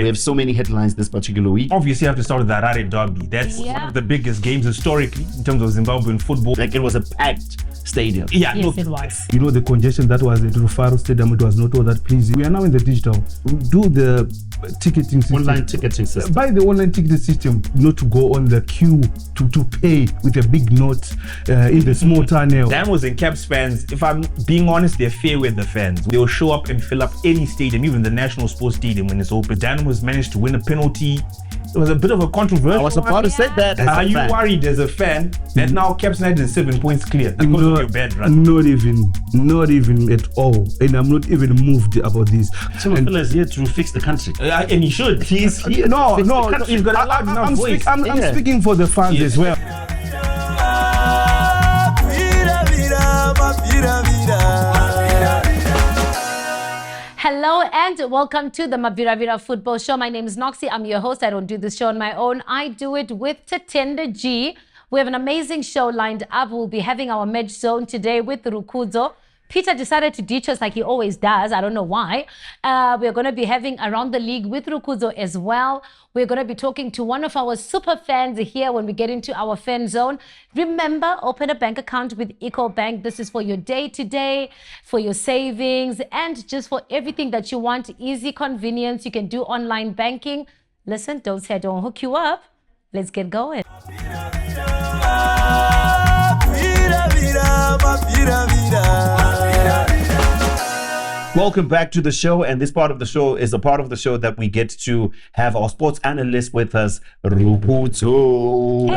have so many headlines this particular week. Obviously, you have to start with the Harare Derby. That's one of the biggest games historically in terms of Zimbabwean football. Like, it was a packed stadium. Yeah, Yes, it was. You know, the congestion that was at Rufaro Stadium, it was not all that pleasing. We are now in the digital. We do the ticketing system. Online ticketing system. By the online ticketing system, not to go on the queue to pay with a big note in the small tunnel. Dynamos and Caps fans, if I'm being honest, they're fair with the fans. They'll show up and fill up any stadium, even the National Sports Stadium when it's open. Dynamos managed to win a penalty. It was a bit of a controversial. I was about to say that. Are you worried as a fan that now Caps United is 7 points clear because of your bad run? Not even at all. And I'm not even moved about this. Chemhofela is here to fix the country. And he should. He's here. No, You've got a loud enough voice. I'm speaking for the fans as well. Hello and welcome to the Mabviravira Football Show. My name is Noxy. I'm your host. I don't do this show on my own. I do it with Tatenda G. We have an amazing show lined up. We'll be having our match zone today with Rakuza. Peter decided to ditch us like he always does. I don't know why. We're going to be having Around the League with Rakuza as well. We're going to be talking to one of our super fans here when we get into our fan zone. Remember, open a bank account with EcoBank. This is for your day-to-day, for your savings, and just for everything that you want. Easy convenience. You can do online banking. Listen, don't say I don't hook you up. Let's get going. Welcome back to the show, and this part of the show is a part of the show that we get to have our sports analyst with us, Rakuza.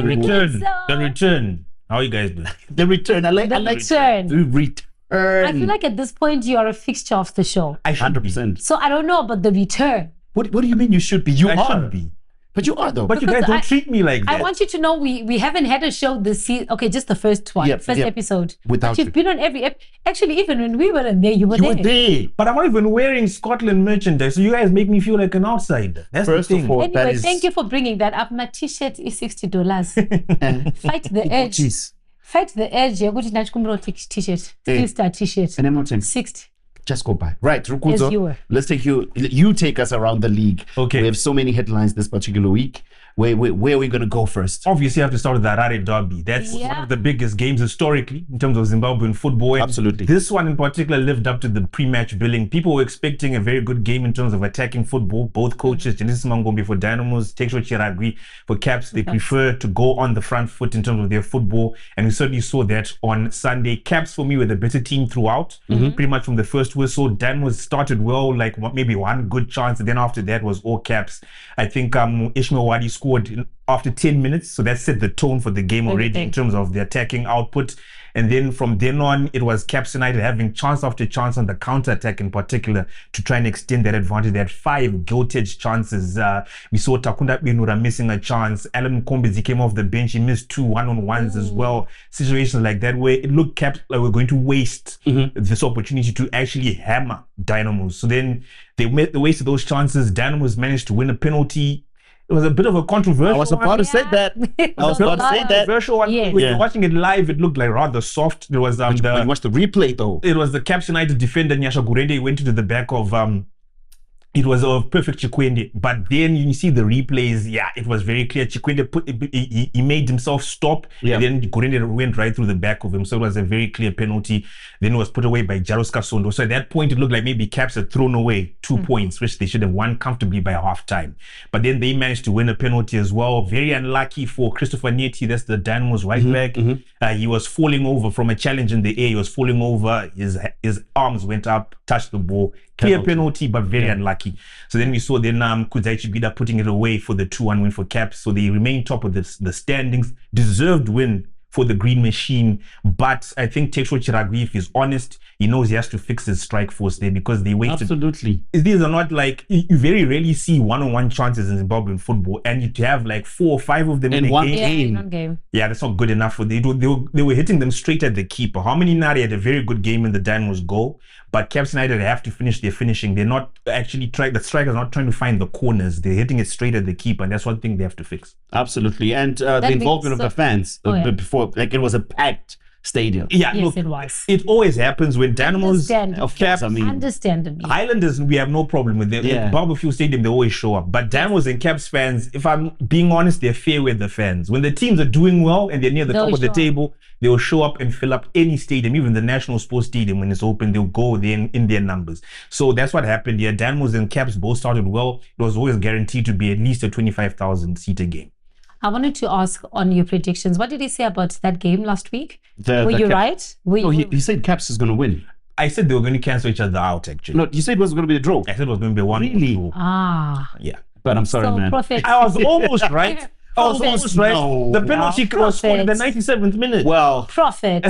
The return. How are you guys doing? The return. I like return. The return. I feel like at this point you are a fixture of the show. I should 100%. So I don't know about the return. What do you mean you should be? You I are. should be. But you are, though. But you guys don't treat me like that. I want you to know we haven't had a show this season. Okay, just the first one, first episode. Without but you've been on every actually, even when we weren't there, you were there. But I'm not even wearing Scotland merchandise, so you guys make me feel like an outsider. That's First the thing. of all, Anyway, thank you for bringing that up. My t-shirt is $60. Fight the edge. Jeez. Fight the edge. You're going to Kumro t-shirt. Three-star t-shirt. And I'm not saying 60. just go by. Right, As you Rakuza, were. let's take you take us around the league. Okay. We have so many headlines this particular week. Where are we going to go first? Obviously, you have to start with the Harare Derby. That's one of the biggest games historically in terms of Zimbabwean football. And Absolutely. This one in particular lived up to the pre-match billing. People were expecting a very good game in terms of attacking football. Both coaches, Genesis Mangombe for Dynamos, Tekshwa Chiragwi for Caps, they prefer to go on the front foot in terms of their football. And we certainly saw that on Sunday. Caps, for me, were the better team throughout. Pretty much from the first whistle. Dynamos started well, like maybe one good chance. And then after that was all Caps. I think Ishmael Wadi scored after 10 minutes, so that set the tone for the game already in terms of the attacking output. And then from then on, it was Caps United having chance after chance on the counter-attack in particular to try and extend that advantage. They had 5 gilt-edged chances. We saw Takunda Benura missing a chance. Alan Mkombezi came off the bench. He missed 2 one-on-ones as well. Situations like that where it looked Caps like we're going to waste this opportunity to actually hammer Dynamos. So then they wasted those chances. Dynamos managed to win a penalty. It was a bit of a controversial one. I was about to say that. Controversial one. Yes. When you're watching it live, it looked like rather soft. There was When you watch the replay, though. it was the Caps United defender Nyasha Gurende. He went into the back of it was a perfect Chikwende, but then you see the replays. Yeah, it was very clear. Chikwende he made himself stop, and then Gurende went right through the back of him. So it was a very clear penalty. Then it was put away by Jaros Kasondo. So at that point, it looked like maybe Caps had thrown away 2 points, which they should have won comfortably by half time. But then they managed to win a penalty as well. Very unlucky for Christopher Nieti. That's the Dynamos right back. He was falling over from a challenge in the air. He was falling over. His arms went up, touched the ball. Clear penalty, but very unlucky. So then we saw Kuzaichi Gida putting it away for the 2-1 win for Caps. So they remain top of the standings. Deserved win for the Green Machine. But I think Tekshwa Chiragwi, if he's honest, he knows he has to fix his strike force there because they wasted. Absolutely. These are not like, you very rarely see one-on-one chances in Zimbabwean football, and you to have like 4 or 5 of them in a one game. In one game. Yeah, that's not good enough for they were hitting them straight at the keeper. How many Nari had a very good game in the Dynamos goal, but Caps United have to finish their finishing. They're not actually trying, the striker's not trying to find the corners. They're hitting it straight at the keeper, and that's one thing they have to fix. Absolutely. And the involvement of the fans before, like, it was a packed stadium. Yeah, Yes, look, it was. it always happens when Dynamos, Understandably. Caps, Understandably. Highlanders, we have no problem with them. Yeah. At Barberfield Stadium, they always show up. But Dynamos and Caps fans, if I'm being honest, they're fair weather fans. When the teams are doing well and they're near the They'll top of the show up. table, they'll show up and fill up any stadium, even the National Sports Stadium when it's open. They'll go there in their numbers. So that's what happened here. Dynamos and Caps both started well. It was always guaranteed to be at least a 25,000 seater game. I wanted to ask on your predictions. What did he say about that game last week? The Were you Caps- right? No, he said Caps is going to win. I said they were going to cancel each other out, actually. No, you said it was going to be a draw. I said it was going to be one. Really? Draw. Ah. Yeah. But I'm sorry, So, man. Prophet. I was almost right. I was Prophet. almost right. No. The penalty Wow. was scored in the Prophet. 97th minute. Well, Prophet.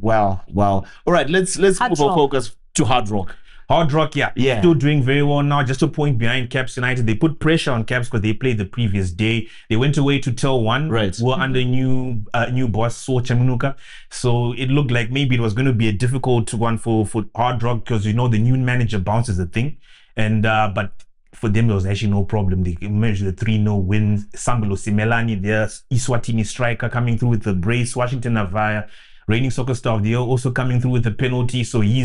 well. All right, let's Hard move our Rock. focus to Hard Rock. Hard Rock, yeah. Yeah. Still doing very well now. Just a point behind Caps United. They put pressure on Caps because they played the previous day. They went away to TelOne. Right. Who were under new boss, Chamunuka. So it looked like maybe it was going to be a difficult one for Hard Rock because, you know, the new manager bounces a thing. And but for them, there was actually no problem. They managed the 3-0 wins. Sambelo Simelani, their Iswatini striker, coming through with the brace. Washington Navaya, reigning soccer star of the year, also coming through with the penalty. So he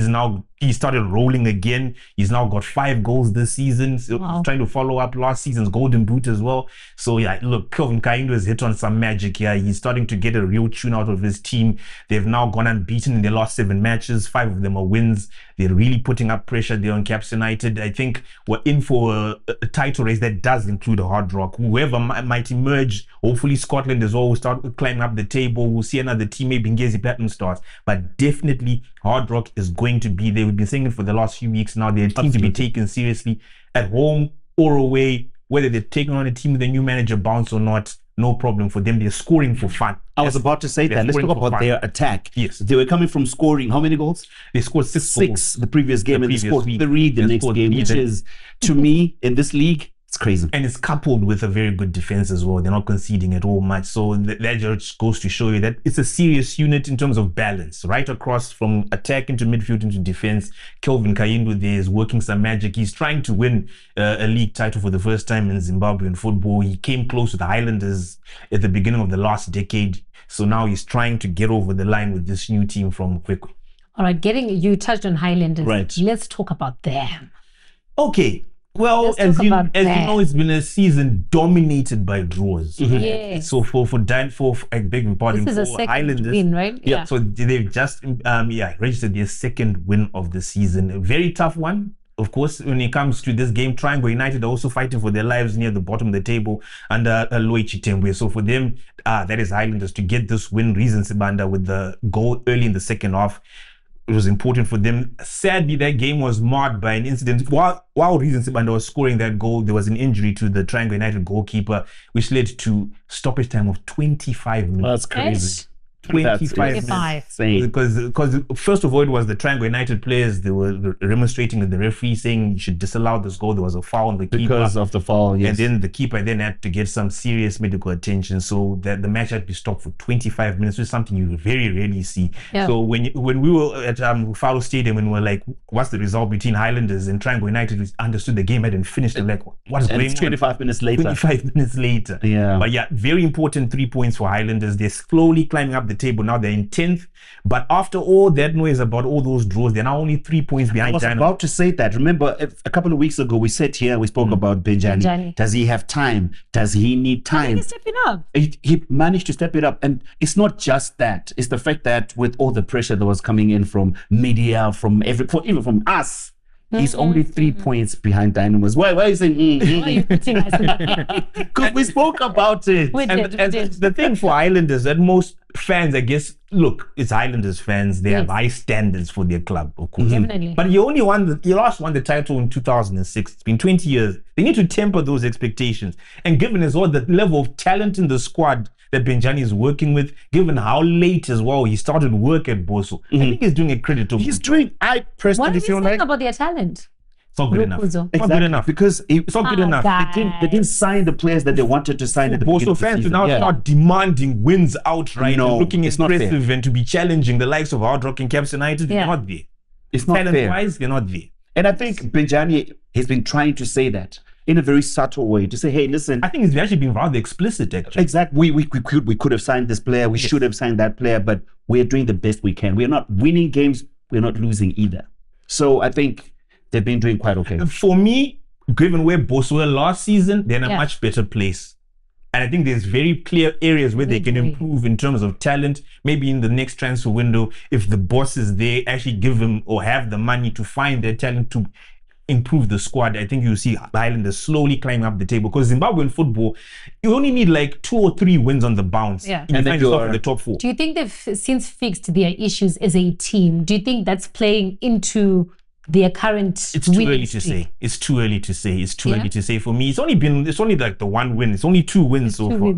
started rolling again. He's now got 5 goals this season. So Wow. trying to follow up last season's golden boot as well. So yeah, look, Kelvin Kaindo has hit on some magic here. He's starting to get a real tune out of his team. They've now gone unbeaten in their last 7 matches. 5 of them are wins. They're really putting up pressure there on Caps United. I think we're in for a title race that does include a Hard Rock. Whoever might emerge, hopefully Scotland as well will start climbing up the table. We'll see another team, maybe Ngezi Platinum Stars. But definitely Hard Rock is going to be there. We've been saying it for the last few weeks now. They're a team to be taken seriously at home or away, whether they're taking on a team with a new manager bounce or not. No problem for them. They're scoring for fun. I was about to say They're that. Let's scoring talk for about fun. their attack. Yes. They were coming from scoring how many goals? They scored 6 goals. 6 the previous game, The and they previous scored week. 3 the They next scored game, 3 which the- is, to me, in this league, it's crazy. And it's coupled with a very good defense as well. They're not conceding at all much. So that just goes to show you that it's a serious unit in terms of balance, right across from attack into midfield into defense. Kelvin Kaindo there is working some magic. He's trying to win a league title for the first time in Zimbabwean football. He came close to the Highlanders at the beginning of the last decade. So now he's trying to get over the line with this new team from Kwekwe. All right, you touched on Highlanders. Right. Let's talk about them. Okay. Well, Let's as talk you about that. know, it's been a season dominated by draws. Yes. So for I beg your pardon, This is a for second Highlanders, win, right? Yeah. So they've just registered their 2nd win of the season. A very tough one. Of course, when it comes to this game, Triangle United are also fighting for their lives near the bottom of the table under Loe Chitembwe. So for them, that is Highlanders to get this win. Reason Sibanda with the goal early in the second half. It was important for them. Sadly, that game was marred by an incident. While Reason Sibanda was scoring that goal, there was an injury to the Triangle United goalkeeper, which led to stoppage time of 25 minutes. That's crazy. 25 minutes. 25. Insane. Because first of all, it was the Triangle United players. They were remonstrating with the referee saying you should disallow this goal. There was a foul on the keeper. Because of the foul, yes. And then the keeper then had to get some serious medical attention. So that the match had to be stopped for 25 minutes, which is something you very rarely see. Yeah. So when we were at Faro Stadium and we were like, what's the result between Highlanders and Triangle United? We understood the game hadn't finished. They're like, what is And going it's on? 25 minutes later. 25 minutes later. Yeah. But yeah, very important 3 points for Highlanders. They're slowly climbing up the table. Now they're in 10th. But after all that noise about all those draws, they're now only 3 points I behind was Dynamos. about to say that. Remember, a couple of weeks ago, we sat here, we spoke about Benjani. Benjani. Does he have time? Does he need time? He's stepping up. He managed to step it up. And it's not just that. It's the fact that with all the pressure that was coming in from media, even from us, he's only 3 points behind Dynamos. Why are you saying? Why are you putting us in that? Because we spoke about it. We And did. the thing for Highlanders that most fans, I guess, look, it's Highlanders fans. They have Yes. high standards for their club, of course. Definitely. But you last won the title in 2006. It's been 20 years. They need to temper those expectations. And given as well the level of talent in the squad that Benjani is working with, given how late as well he started work at Bosso, I think he's doing a credit to He's doing, I What personally do you feel think like, about their talent? It's not good enough. Rakuza. It's not good exactly, enough. because It's not good enough. God. they didn't sign the players that they wanted to sign at the beginning Bosso of the fans to season. now Yeah. start demanding wins outright No, and looking it's not impressive and to be challenging the likes of Hard Rock and Caps United. Yeah. They're not there. It's not fair. Talent-wise, they're not there. And I think Benjani has been trying to say that. in a very subtle way to say, hey, listen. I think it's actually been rather explicit, actually. Exactly. We could have signed this player. We should have signed that player, but we're doing the best we can. We're not winning games. We're not losing either. So I think they've been doing quite okay. For me, given where Bosso were last season, they're in a much better place. And I think there's very clear areas where they can improve in terms of talent. Maybe in the next transfer window, if the bosses they actually give them or have the money to find their talent to improve the squad, I think you'll see the Highlanders slowly climbing up the table. Because Zimbabwean football, you only need like 2 or 3 wins on the bounce. Yeah. And then you're in the top 4. Do you think they've since fixed their issues as a team? Do you think that's playing into their current It's too early to say. It's too early to say. It's too early to say for me. It's only like the 1 win. It's only 2 wins so far.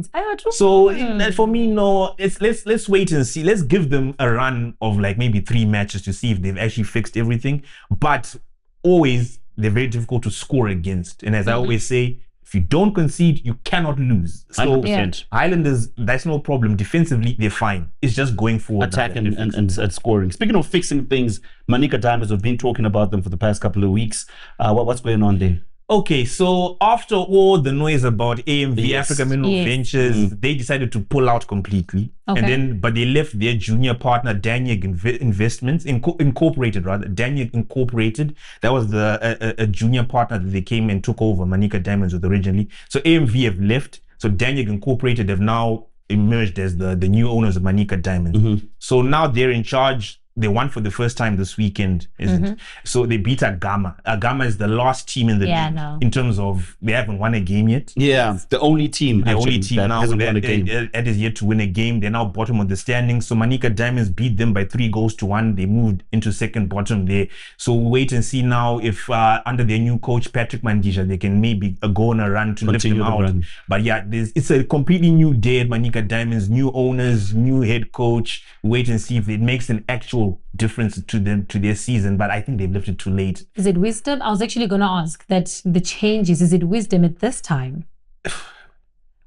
So for me, no. Let's wait and see. Let's give them a run of like maybe 3 matches to see if they've actually fixed everything. But always they're very difficult to score against. And as I always say, if you don't concede, you cannot lose. So 100%. Highlanders, that's no problem. Defensively, they're fine. It's just going forward. Attack and scoring. Speaking of fixing things, Manica Diamonds, we've been talking about them for the past couple of weeks. What's going on there? Okay, so after all the noise about AMV, Africa Mineral Ventures, they decided to pull out completely. But they left their junior partner, Danyag Investments, Incorporated. That was a junior partner that they came and took over Manica Diamonds with originally. So AMV have left. So Danyag Incorporated have now emerged as the new owners of Manica Diamonds. So now they're in charge. They won for the first time this weekend, isn't it? So they beat Agama. Agama is the last team in the league in terms of they haven't won a game yet. Yeah, the only team. The only team that now hasn't won a game. That is yet to win a game. They're now bottom of the standings. So Manica Diamonds beat them by 3-1. They moved into second bottom there. So we'll wait and see now if under their new coach, Patrick Mandisha, they can maybe go on a run to lift them out. But yeah, it's a completely new day at Manica Diamonds, new owners, new head coach. Wait and see if it makes an actual difference to them, to their season, but I think they've left it too late. Is it wisdom? I was actually going to ask that the changes, is it wisdom at this time?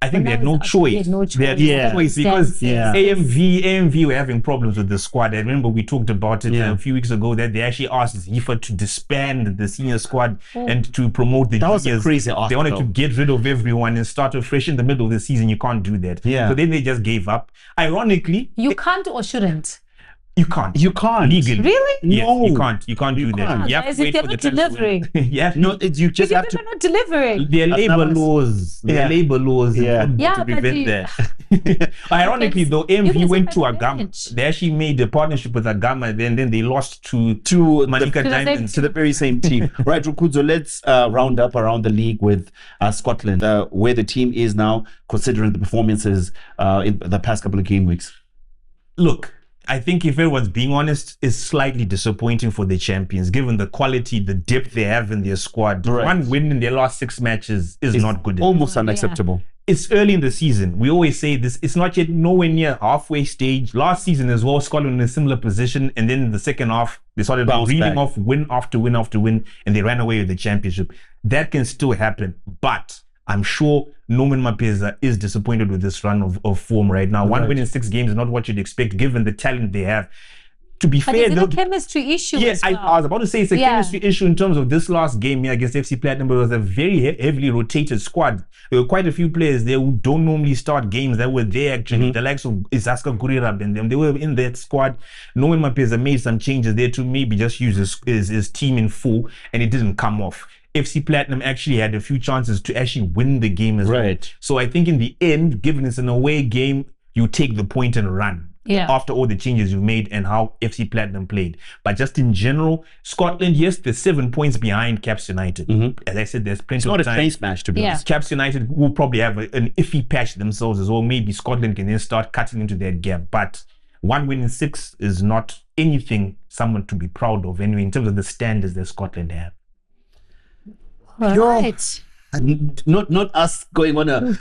I think they had no choice. They had no choice because AMV were having problems with the squad. I remember we talked about it a few weeks ago that they actually asked Zifa to disband the senior squad and to promote the juniors. That was a crazy offer. They wanted to get rid of everyone and start afresh in the middle of the season. You can't do that. So then they just gave up. Ironically, you can't or shouldn't. You can't. You can't. Legally. Really? Yes, No. you can't. You can't do that. You have As to if wait they're for the not transfer delivering. You just have to. They're not delivering. Their labor laws. Their labor laws to prevent that. Ironically, though, AMV went to Agama. They actually made a partnership with Agama, then they lost to Manica Diamonds. To the very same team. Right, Rakuza, let's round up around the league with Scotland, where the team is now, considering the performances in the past couple of game weeks. Look, I think if everyone's being honest, it's slightly disappointing for the champions, given the quality, the depth they have in their squad. Right. 1 win in their last 6 matches is not good. Almost unacceptable. It's early in the season. We always say this. It's not yet nowhere near halfway stage. Last season as well, Scotland in a similar position. And then in the second half, they started reeling off win after win after win, and they ran away with the championship. That can still happen. But I'm sure Norman Mapeza is disappointed with this run of form right now. 1 win in 6 games is not what you'd expect, given the talent they have. To be fair, is it a chemistry issue? Yes, I was about to say it's a chemistry issue in terms of this last game here against FC Platinum. But it was a very heavily rotated squad. There were quite a few players there who don't normally start games that were there actually. The likes of Isaska Gurirab and them, they were in that squad. Norman Mapeza made some changes there to maybe just use his team in full, and it didn't come off. FC Platinum actually had a few chances to actually win the game as well. So I think in the end, given it's an away game, you take the point and run. After all the changes you've made and how FC Platinum played. But just in general, Scotland, yes, they're 7 points behind Caps United. As I said, there's plenty of time. It's not a train smash, to be honest. Caps United will probably have an iffy patch themselves as well. Maybe Scotland can then start cutting into that gap. But 1 win in 6 is not anything someone to be proud of anyway, in terms of the standards that Scotland have. Right. Not us going on a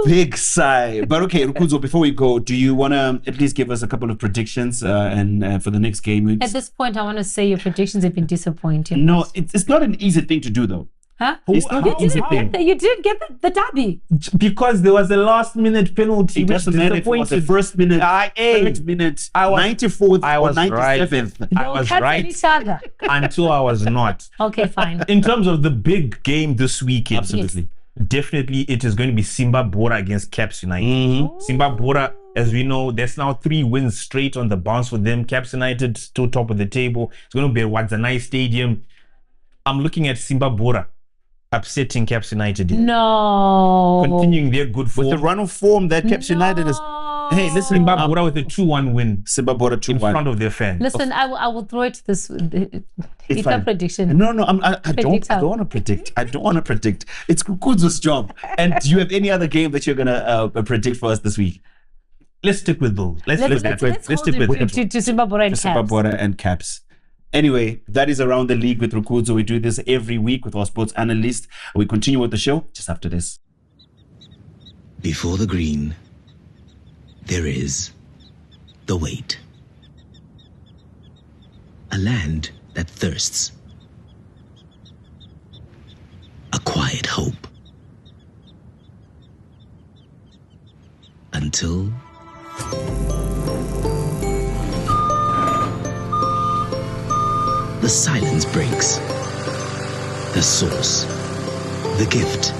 big sigh. But okay, Rakuza, before we go, do you want to at least give us a couple of predictions and for the next game weeks? At this point, I want to say your predictions have been disappointing. No, it's not an easy thing to do, though. Huh? It's not an easy thing. You didn't get the derby. Because there was a last-minute penalty. It doesn't matter if it was the first minute, third minute, 94th, or 97th. I was right Each other. until I was not. Okay, fine. In terms of the big game this weekend, Absolutely. definitely it is going to be Simba Bhora against Caps United. Simba Bhora, as we know, there's now 3 wins straight on the bounce for them. Caps United still top of the table. It's going to be at Wadzanai Stadium. I'm looking at Simba Bhora upsetting Caps United. No. Continuing their good form. With the run of form that Caps United is. Hey, listen, Simba Bhora with a 2-1 win Simba Bhora 2-1 in front of their fans. Listen, I will throw it to this. It's fine. a prediction. No, I don't want to predict. I don't want to predict. It's Kukuzo's job. And do you have any other game that you're gonna predict for us this week? Let's stick with those. Let's Let's stick with hold it to Simba Bhora and Simba Caps. Bhora and Caps. Anyway, that is Around the League with Rakuza. We do this every week with our sports analyst. We continue with the show just after this. Before the green, there is the wait. A land that thirsts. A quiet hope. Until the silence breaks. The source. The gift.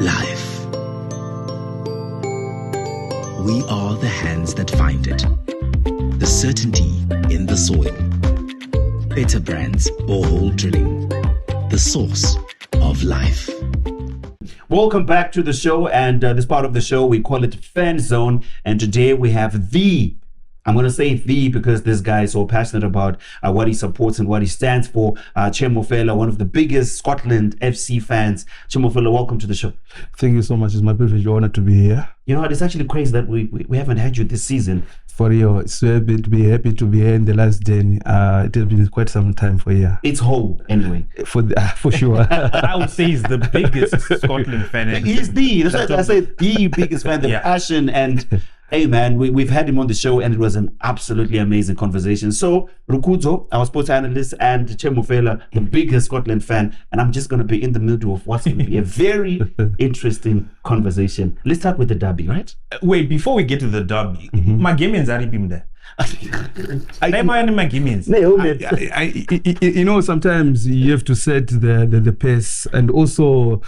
Life. We are the hands that find it. The certainty in the soil. Better Brands Borehole Drilling. The source of life. Welcome back to the show, and this part of the show we call it Fan Zone, and today we have I'm going to say because this guy is so passionate about what he supports and what he stands for. Chemhofela, one of the biggest Scotland FC fans. Chemhofela, welcome to the show. Thank you so much. It's my privilege, honor to be here. You know what? It's actually crazy that we haven't had you this season. For you, it's happy to be here in the last day. It has been quite some time for you. It's whole anyway. For sure. I would say he's the biggest Scotland fan. That's why I say the biggest fan, the passion, and hey man, we've had him on the show and it was an absolutely amazing conversation. So Rakuza, our sports analyst, and Chemhofela, the biggest Scotland fan, and I'm just going to be in the middle of what's going to be a very interesting conversation. Let's start with the derby, right? Wait, before we get to the derby, my gaming's are there. You know, sometimes you have to set the pace, and also,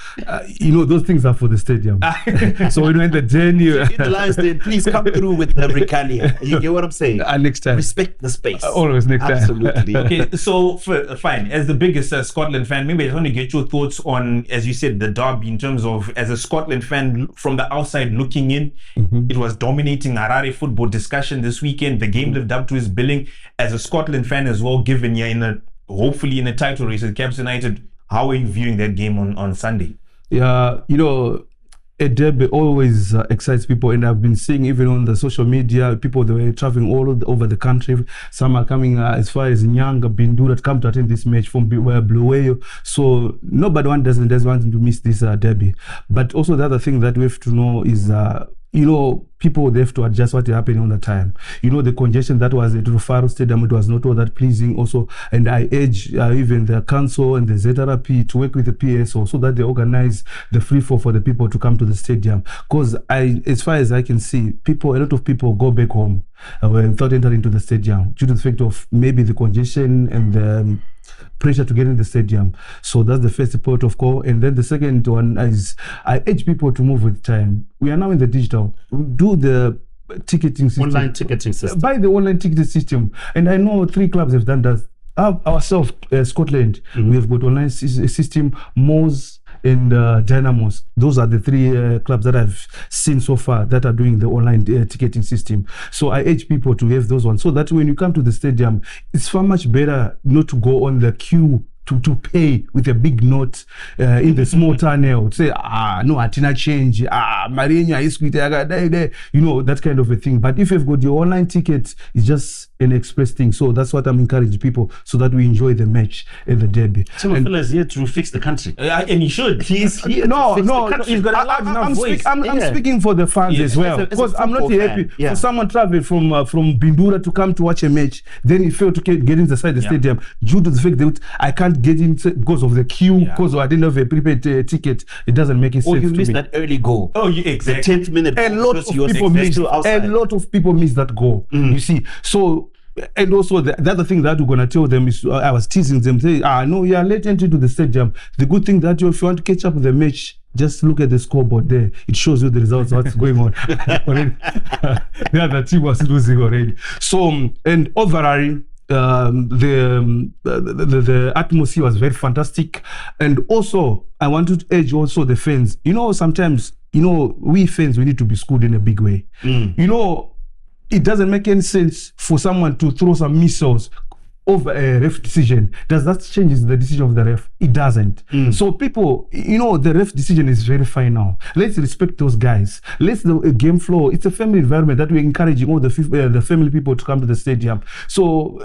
those things are for the stadium. So when the journey, in the last day, please come through with the regalia. You get what I'm saying? Next time, respect the space. Always next time. Absolutely. Okay, so fine. As the biggest Scotland fan, maybe I just want to get your thoughts on, as you said, the derby in terms of, as a Scotland fan from the outside looking in, it was dominating Harare football discussion this weekend. The game lived up to his billing. As a Scotland fan as well, given you're hopefully in a title race with Caps United, how are you viewing that game on Sunday? Yeah, a derby always excites people, and I've been seeing even on the social media, people that were traveling all over the country. Some are coming as far as Nyanga, Bindu, that come to attend this match from Bulawayo. So nobody doesn't want to miss this derby. But also the other thing that we have to know is people, they have to adjust what is happening on the time. The congestion that was at Rufaro Stadium, it was not all that pleasing also. And I urge even the council and the ZRP to work with the PSO so that they organize the free-fall for the people to come to the stadium. Because as far as I can see, a lot of people go back home without entering into the stadium due to the fact of maybe the congestion and the pressure to get in the stadium. So that's the first port of call. And then the second one is I urge people to move with time. We are now in the digital. Do the ticketing system. Online ticketing system. Buy the online ticketing system. And I know 3 clubs have done that. Ourselves, Scotland, we have got online system, Moz and Dynamos. Those are the 3 clubs that I've seen so far that are doing the online ticketing system. So I urge people to have those ones so that when you come to the stadium, it's far much better not to go on the queue to pay with a big note in the small tunnel. Say, no, I didn't change. Marina is that kind of a thing. But if you've got your online ticket, it's just and express things. So that's what I'm encouraging people, so that we enjoy the match at the derby. Chemhofela is here to fix the country. And he should. He's here No, to fix no, the country. He's got a loud enough voice. I'm speaking for the fans as well, as a because I'm not football happy fan, yeah. for someone traveling from Bindura to come to watch a match, then he failed to get inside the stadium due to the fact that I can't get in because of the queue, because I didn't have a prepaid ticket. It doesn't make it sense. Or you to missed me. that early goal. Oh, exactly. The 10th minute. A lot of because people missed. still outside. A lot of people missed that goal. You see, so. And also the other thing that we're gonna tell them is, I was teasing them, say, no, you are late entry to the stadium. The good thing that if you want to catch up with the match, just look at the scoreboard there. It shows you the results, what's going on. The other team was losing already. So, and overall, the atmosphere was very fantastic. And also, I want to urge also the fans. Sometimes, we fans, we need to be schooled in a big way. It doesn't make any sense for someone to throw some missiles over a ref decision. Does that change the decision of the ref? It doesn't. So people, the ref decision is very final. Let's respect those guys. Let's the game flow. It's a family environment that we're encouraging all the family people to come to the stadium. So,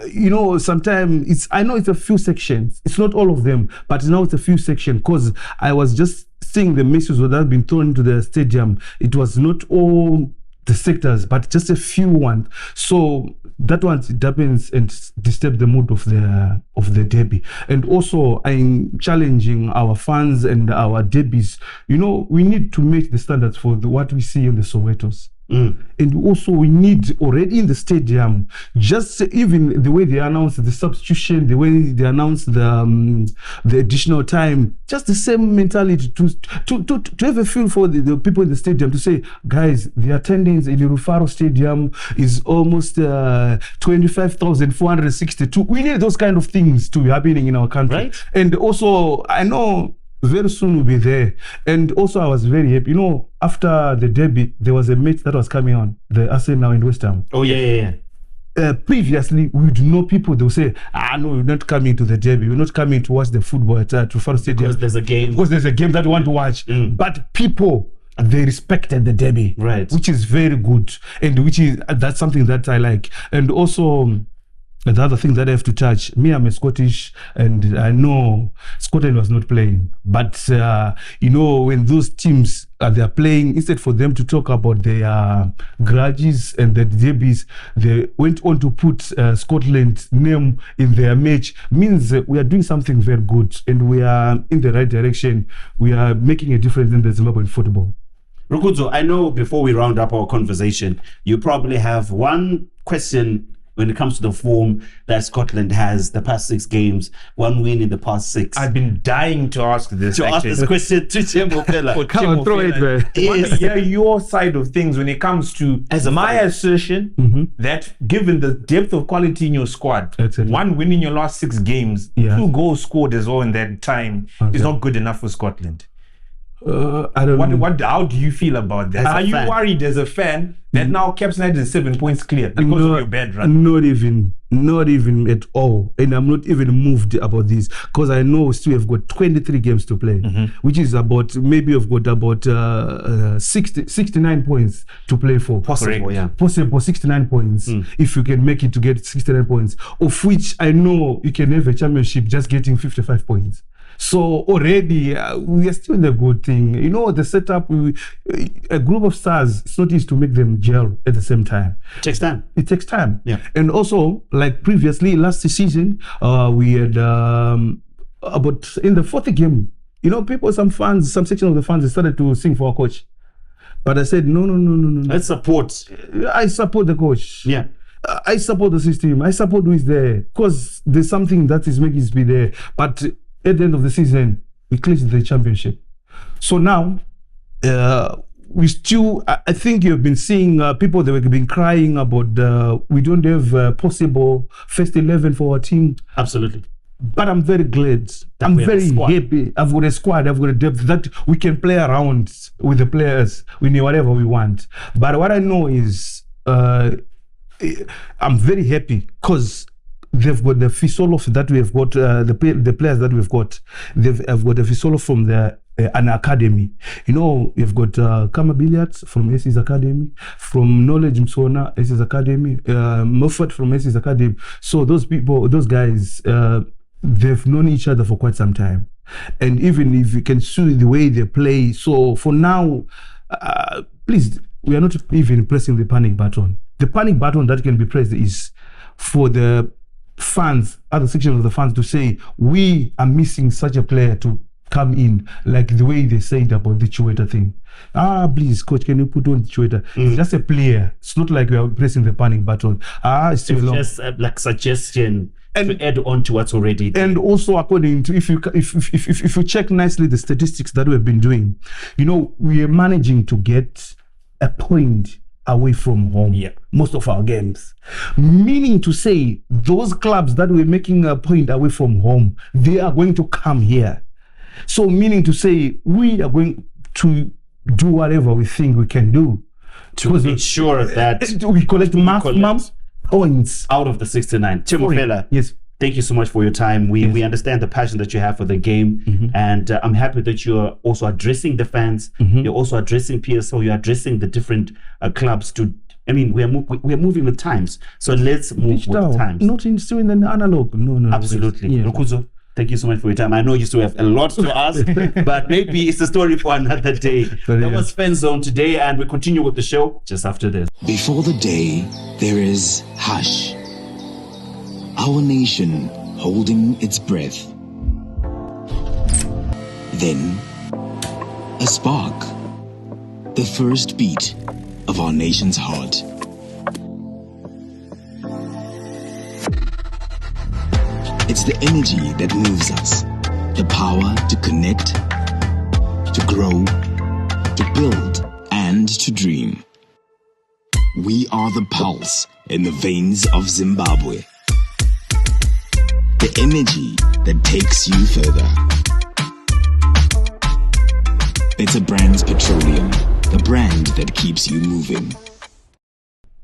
sometimes I know it's a few sections. It's not all of them, but now it's a few sections, because I was just seeing the missiles that have been thrown into the stadium. It was not all the sectors, but just a few ones. So that one, it happens and disturb the mood of the derby. And also, I'm challenging our fans and our derbies. We need to make the standards for what we see in the Sowetos. And also, we need already in the stadium, just even the way they announce the substitution, the way they announce the additional time, just the same mentality to have a feel for the people in the stadium, to say, guys, the attendance in the Rufaro Stadium is almost 25,462. We need those kind of things to be happening in our country. Right. And also, I know very soon we'll be there. And also, I was very happy. After the derby, there was a match that was coming on, the Arsenal and West Ham. Oh, yeah. Previously, we would know people, they'll say, no, we're not coming to the derby. We're not coming to watch the football at Rufaro Stadium. Because there's a game. Because there's a game that we want to watch. But people, they respected the derby. Right. Which is very good. And that's something that I like. And also, the other thing that I have to touch, me, I'm a Scottish, and I know Scotland was not playing. But, when those teams, they're playing, instead for them to talk about their grudges and the derbies, they went on to put Scotland's name in their match. Means we are doing something very good, and we are in the right direction. We are making a difference in the Zimbabwean football. Rakuza, I know before we round up our conversation, you probably have one question when it comes to the form that Scotland has, the past 6 games, 1 win in the past 6. I've been dying to ask this. Ask this question to Chemhofela. Come on, throw it, man. I want to hear your side of things when it comes to my assertion that given the depth of quality in your squad, Exactly. 1 win in your last 6 games, 2 goals scored as well in that time is not good enough for Scotland. I don't know. How do you feel about that? Are you worried as a fan that now Caps United is 7 points clear because of your bad run? Not even at all. And I'm not even moved about this, because I know we still have got 23 games to play, which is about, maybe we've got about 69 points to play for. Possible, yeah. Possible 69 points, if you can make it to get 69 points, of which I know you can have a championship just getting 55 points. So already we are still in the good thing. The setup, a group of stars, it's not easy to make them gel at the same time. It takes time. It takes time. Yeah. And also, like previously, last season, we had about in the 4th game, some section of the fans, they started to sing for our coach. But I said, no. Let's support. I support the coach. Yeah. I support the system. I support who is there, because there's something that is making us be there. But at the end of the season, we clinched the championship. So now, we still, I think you've been seeing people that have been crying about we don't have possible first 11 for our team. Absolutely. But I'm very glad. I'm very happy. I've got a squad. I've got a depth that we can play around with the players. We need whatever we want. But what I know is I'm very happy, because they've got the Fisolof that we've got, the players that we've got. They've got the Fisolof from the an academy. You know, you've got Kama Billiards from AC's academy, from Knowledge Msona, AC's academy, Moffat from AC's academy. So those people, those guys, they've known each other for quite some time. And even if you can see the way they play, so for now, please, we are not even pressing the panic button. The panic button that can be pressed is for the fans, other sections of the fans, to say, we are missing such a player to come in, like the way they said about the Chiweta thing. Please, coach, can you put on the Chiweta? It's just a player. It's not like we are pressing the panic button. It's just like suggestion to add on to what's already there. And also, according to, if you check nicely the statistics that we've been doing, you know, we are managing to get a point away from home, most of our games. Meaning to say, those clubs that we're making a point away from home, they are going to come here. So meaning to say, we are going to do whatever we think we can do to ensure that we collect maximum points out of the 69. Chemhofela, yes, thank you so much for your time. We understand the passion that you have for the game, and I'm happy that you're also addressing the fans. You're also addressing PSO. You're addressing the different clubs. We are moving with times. So let's move with times. Not still in the analog. No. Absolutely. Rakuza, thank you so much for your time. I know you still have a lot to ask, but maybe it's a story for another day. That was Fan Zone today, and we continue with the show just after this. Before the day, there is hush. Our nation holding its breath. Then, a spark. The first beat of our nation's heart. It's the energy that moves us, the power to connect, to grow, to build, and to dream. We are the pulse in the veins of Zimbabwe. The energy that takes you further. Better Brands Petroleum, the brand that keeps you moving.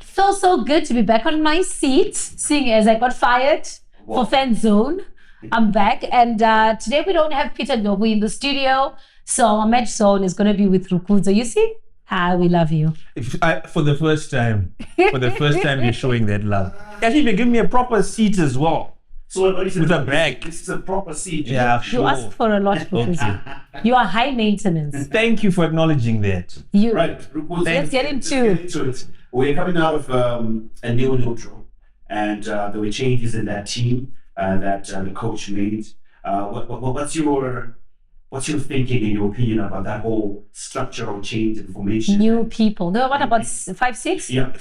Feels so good to be back on my seat, seeing as I got fired for Fan Zone. I'm back, and today we don't have Peter Nobu in the studio, so our match zone is going to be with Rakuza. You see? We love you. For the first time, you're showing that love. Can you even give me a proper seat as well? So with a bag. This is a proper seat. Yeah, sure. You asked for a lot, Rakuza. You are high maintenance. Thank you for acknowledging that. Right, Rakuza, let's get into it. We're coming out of a new draw, and there were changes in that team that the coach made. What's your thinking and your opinion about that whole structural change in formation? New people. No, what about 5-6? Yeah,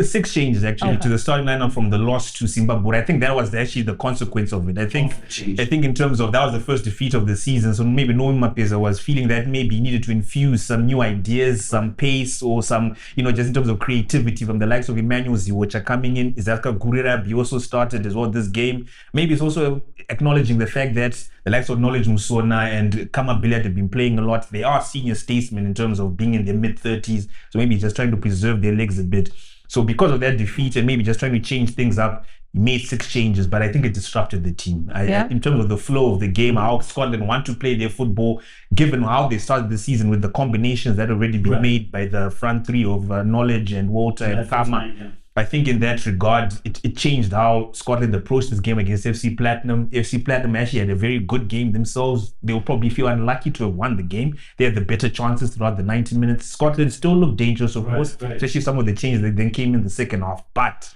6 changes actually to the starting lineup from the loss to Simba Bhora. I think that was actually the consequence of it. I think in terms of that was the first defeat of the season, so maybe Nomi Mapeza was feeling that maybe he needed to infuse some new ideas, some pace, or some, just in terms of creativity from the likes of Emmanuel Ziwocha coming in. Izaka Gurira also started as well this game. Maybe it's also acknowledging the fact that the likes of Knowledge Musona and Kama Billiard have been playing a lot. They are senior statesmen in terms of being in their mid-30s, so maybe just trying to preserve their legs a bit. So because of that defeat and maybe just trying to change things up, he made 6 changes, but I think it disrupted the team. In terms of the flow of the game, how Scotland want to play their football, given how they started the season with the combinations that already been made by the front three of Knowledge and Walter and Kama. I think in that regard, it changed how Scotland approached this game against FC Platinum. FC Platinum actually had a very good game themselves. They will probably feel unlucky to have won the game. They had the better chances throughout the 90 minutes. Scotland still looked dangerous, of course, especially some of the changes that then came in the second half. But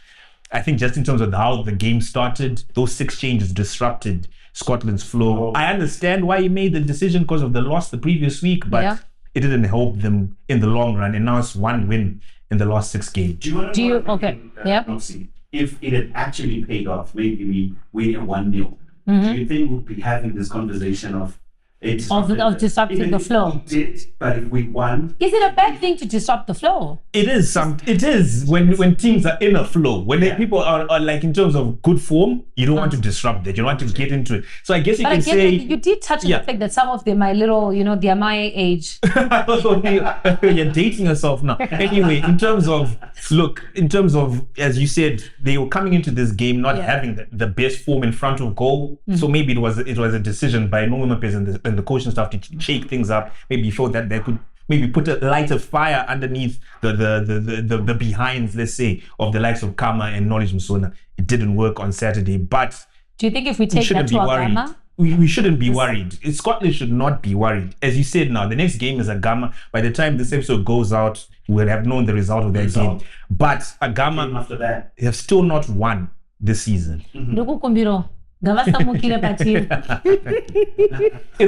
I think just in terms of how the game started, those 6 changes disrupted Scotland's flow. I understand why he made the decision because of the loss the previous week, but it didn't help them in the long run. And now it's 1 win in the last 6 games. Noxy, if it had actually paid off, maybe we win 1-0. Do you think we'll be having this conversation of disrupting the flow? But if we won, is it a bad thing to disrupt the flow? It is. It is when teams are in a flow. When people are like in terms of good form, you don't want to disrupt that. You don't want to get into it. So I guess you can say you did touch on the fact that some of them are little, they are my age. You're dating yourself now. Anyway, in terms of as you said, they were coming into this game not having the best form in front of goal. So maybe it was a decision by Nomi Mapeza and and the coaching staff to shake things up. Maybe felt that they could maybe put a light of fire underneath the behinds, let's say, of the likes of Kama and Knowledge Musona. It didn't work on Saturday, but do you think if we take that to Agama? We shouldn't be worried. Scotland should not be worried. As you said now, the next game is Agama. By the time this episode goes out, we'll have known the result of that game. But Agama, after that, they have still not won this season. It'll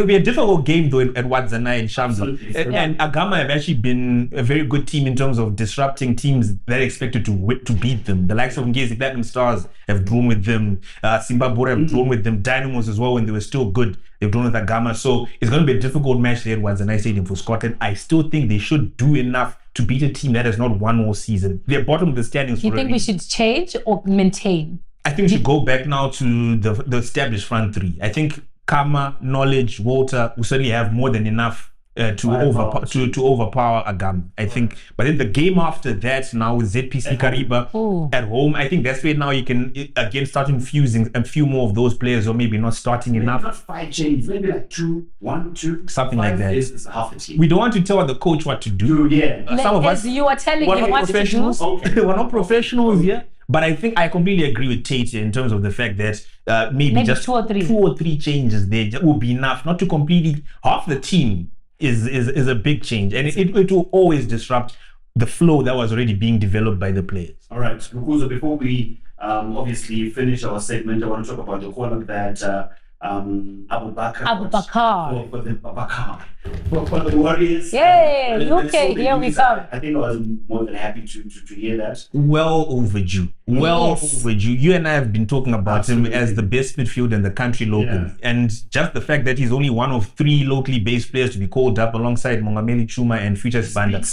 be a difficult game though at Wadzanai and Shamsa. And Agama have actually been a very good team in terms of disrupting teams that are expected to beat them. The likes of Ngezi Platinum Stars have drawn with them. Simba Bhora have drawn with them. Dynamos as well when they were still good. They've drawn with Agama. So it's going to be a difficult match there at Wadzanai Stadium for Scotland. I still think they should do enough to beat a team that has not won all season. They're bottom of the standings. You think we should change or maintain? I think we should go back now to the established front three. I think Kama, Knowledge, Walter will certainly have more than enough to overpower Agama. I think, but then the game after that now with ZPC Kariba at home, I think that's where now you can again start infusing a few more of those players, or maybe not starting enough. Not 5 changes, maybe like 2, 1, 2, something like that. Is half the team. We don't want to tell the coach what to do. Some of us, you are telling we're him not what professionals. to do. We're not professionals here. But I think I completely agree with Tate in terms of the fact that maybe just 2 or 3. 2 or 3 changes there will be enough, not to completely half the team is a big change, and it will always disrupt the flow that was already being developed by the players. All right, Rakuza, before we obviously finish our segment, I want to talk about the corner that Abubakar for the Warriors. Yay, okay, here we come. I think I was more than happy to hear that. Well overdue. Overdue. You and I have been talking about him as the best midfielder in the country locally. And just the fact that he's only one of 3 locally based players to be called up alongside Mongameli Chuma and Future Sibanda.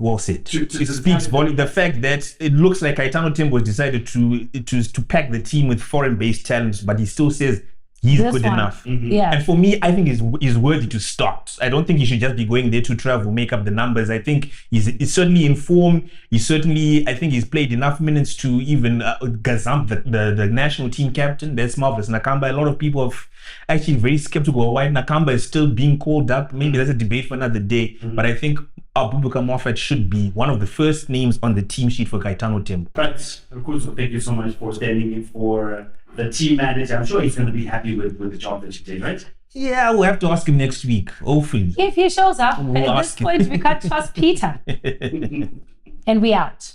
Well said. It speaks volume. The fact that it looks like Caetano Tembo decided to pack the team with foreign-based talents, but he still says he's good enough. Yeah. And for me, I think he's worthy to start. I don't think he should just be going there to travel, make up the numbers. I think he's certainly in form. I think he's played enough minutes to even gazump the national team captain. That's marvelous. Nakamba, a lot of people have actually very skeptical why Nakamba is still being called up. Maybe that's a debate for another day. But I think Abubakar Moffat should be one of the first names on the team sheet for Caetano Tembo. Right. Rakuza, thank you so much for standing in for the team manager. I'm sure he's going to be happy with the job that you did, right? Yeah, we'll have to ask him next week, hopefully. If he shows up, We'll at this point, we can't trust Peter. And we out.